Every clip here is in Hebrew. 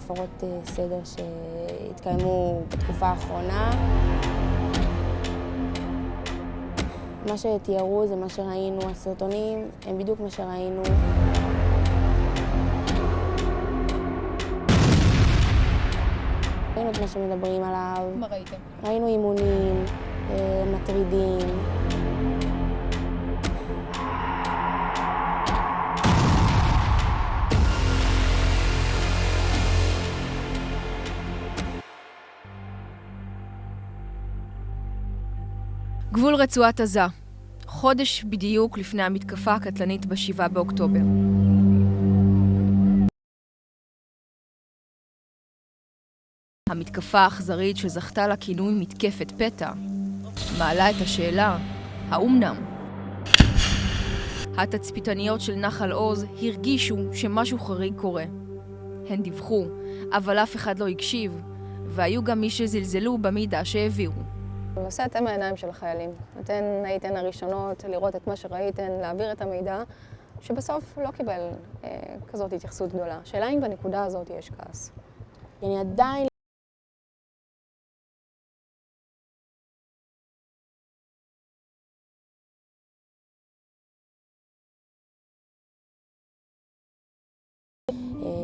ההפרות סדר שהתקיימו בתקופה האחרונה. מה שתיארו זה מה שראינו, הסרטונים הם בדיוק מה שראינו. ראינו את מה שמדברים עליו. מה ראיתם? ראינו אימונים, מטרידים. גבול רצועת עזה, חודש בדיוק לפני המתקפה הקטלנית ב7 באוקטובר. המתקפה האכזרית שזכתה לכינוי מתקפת פתע, מעלה את השאלה, האומנם? התצפיתניות של נחל עוז הרגישו שמשהו חריג קורה. הן דיווחו, אבל אף אחד לא הקשיב, והיו גם מי שזלזלו במידע שהעבירו. נושא אתם העיניים של החיילים. אתן הייתן הראשונות לראות את מה שראיתן, להעביר את המידע, שבסוף לא קיבל כזאת התייחסות גדולה. שאלה אם בנקודה הזאת יש כעס. אני עדיין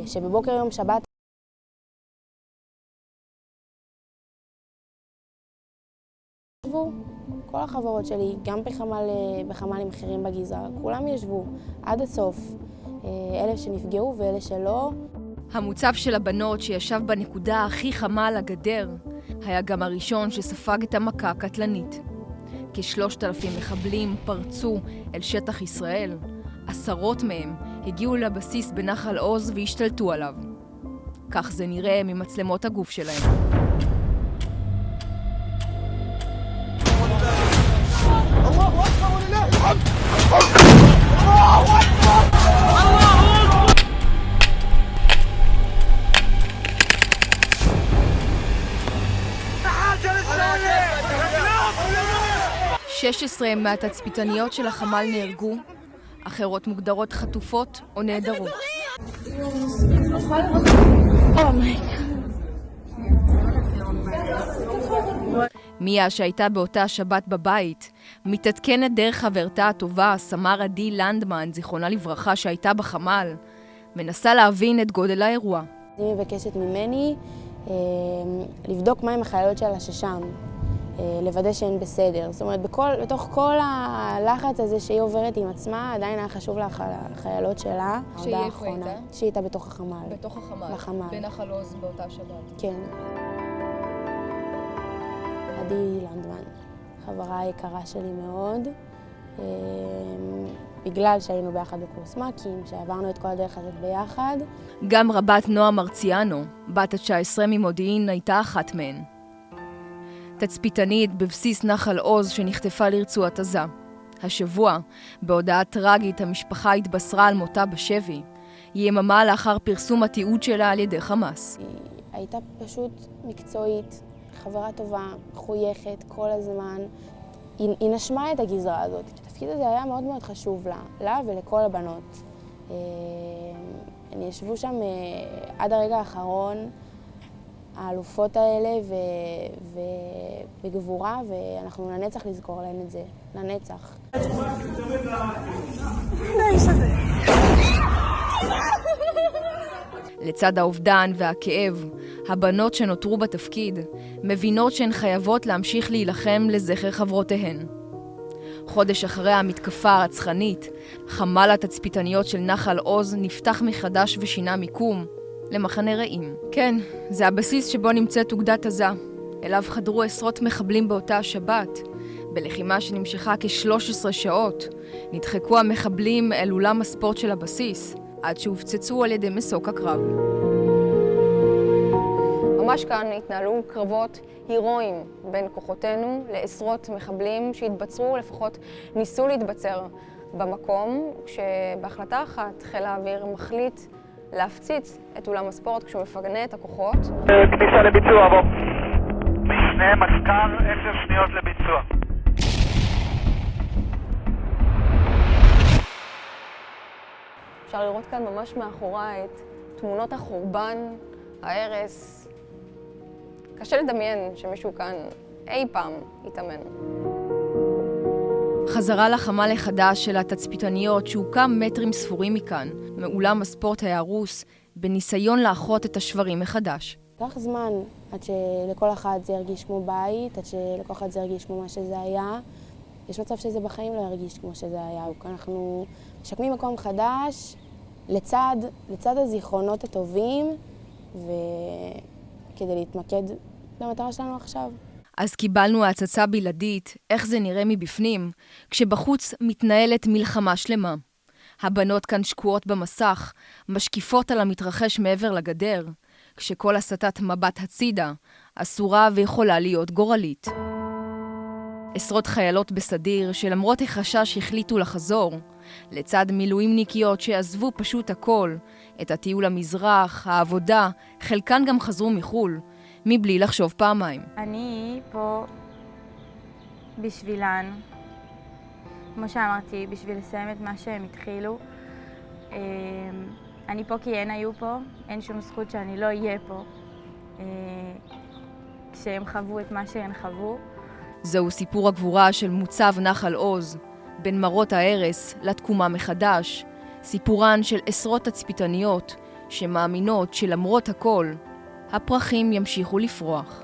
שבבוקר יום שבת ישבו, כל החברות שלי, גם בחמ"לים אחרים בגזרה, כולם ישבו עד הסוף, אלה שנפגעו ואלה שלא. המוצב של הבנות שישב בנקודה הכי חמה על הגדר היה גם הראשון שספג את המכה הקטלנית. כ3,000 מחבלים פרצו אל שטח ישראל. עשרות מהם הגיעו לבסיס בנחל עוז והשתלטו עליו. כך זה נראה ממצלמות הגוף שלהם. שש 16 מהתצפיתניות של החמ"ל נהרגו, אחרות מוגדרות חטופות או נעדרות. מיה שהייתה באותה שבת בבית, מתעדכנת דרך חברתה הטובה, סמ"ר עדי לנדמן, זיכרונה לברכה, שהייתה בחמ"ל, מנסה להבין את גודל האירוע. היא מבקשת ממני לבדוק מה עם החיילות שלה ששם, לוודא שהן בסדר. זאת אומרת, בתוך כל הלחץ הזה שהיא עוברת עם עצמה, עדיין היה חשוב לחיילות שלה. שהיא איפה הייתה? שהיא הייתה בתוך החמ"ל. בתוך החמ"ל? בחמ"ל. בנחל עוז באותה שבת? כן. עדי לנדמן, חברה יקרה שלי מאוד, בגלל שהיינו ביחד בקורס מ"כים, שעברנו את כל הדרך הזאת ביחד. גם רבת נועה מרציאנו, בת ה-19 ממודיעין, הייתה אחת מהן. תצפיתנית בבסיס נחל עוז שנחטפה לרצועת עזה. השבוע, בהודעה טרגית, המשפחה התבשרה על מותה בשבי, יממה לאחר פרסום התיעוד שלה על ידי חמאס. היא הייתה פשוט מקצועית, חברה טובה, מחויכת כל הזמן. היא נשמה את הגזרה הזאת. התפקיד הזה היה מאוד מאוד חשוב לה ולכל הבנות. הם ישבו שם עד הרגע האחרון, האלופות האלה בגבורה, ואנחנו לנצח לזכור להן את זה, לנצח. לצד האובדן והכאב, הבנות שנותרו בתפקיד מבינות שהן חייבות להמשיך להילחם לזכר חברותיהן. חודש אחרי המתקפה הרצחנית, חמ"ל התצפיתניות של נחל עוז נפתח מחדש ושינה מיקום למחנה רעים. כן, זה הבסיס שבו נמצאת אוגדת עזה. אליו חדרו עשרות מחבלים באותה השבת. בלחימה שנמשכה כ13 שעות, נדחקו המחבלים אל אולם הספורט של הבסיס, עד שהופצצו על ידי מסוק הקרב. ממש כאן התנהלו קרבות הירואיים בין כוחותינו לעשרות מחבלים שהתבצרו, לפחות ניסו להתבצר במקום, כשבהחלטה אחת חיל האוויר מחליט להפציץ את אולם הספורט כשהוא מפנה את הכוחות. כניסה לביצוע, בוא. משנה מזכ"ל 10 שניות לביצוע. אפשר לראות כאן ממש מאחורי את תמונות החורבן ההרס. קשה לדמיין שמישהו כאן אי פעם יתאמן. חזרה לחמ"ל החדש של התצפיתניות שהוקם מטרים ספורים מכאן, מאולם הספורט ההרוס, בניסיון לאחות את השברים מחדש. לקח זמן עד שלכל אחד זה ירגיש כמו בית, עד שלכל אחד זה ירגיש כמו מה שזה היה. יש מצב שזה בחיים לא ירגיש כמו שזה היה. אנחנו משקמים מקום חדש לצד הזיכרונות הטובים, וכדי להתמקד במטרה שלנו עכשיו. אז קיבלנו הצצה בלעדית, איך זה נראה מבפנים, כשבחוץ מתנהלת מלחמה שלמה. הבנות כאן שקועות במסך, משקיפות על המתרחש מעבר לגדר, כשכל הסטת מבט הצידה, אסורה ויכולה להיות גורלית. עשרות חיילות בסדיר שלמרות החשש החליטו לחזור, לצד מילואימניקיות שעזבו פשוט הכל, את הטיול למזרח, העבודה, חלקן גם חזרו מחול, מבלי לחשוב פעמיים. אני פה בשבילן, כמו שאמרתי, בשביל לסיים את מה שהם התחילו. אני פה כי הן היו פה, אין שום זכות שאני לא אהיה פה, כשהם חוו את מה שהן חוו. זהו סיפור הגבורה של מוצב נחל עוז, בין מרות ההרס לתקומה מחדש, סיפורן של עשרות תצפיתניות שמאמינות שלמרות הכל, הפרחים ימשיכו לפרוח.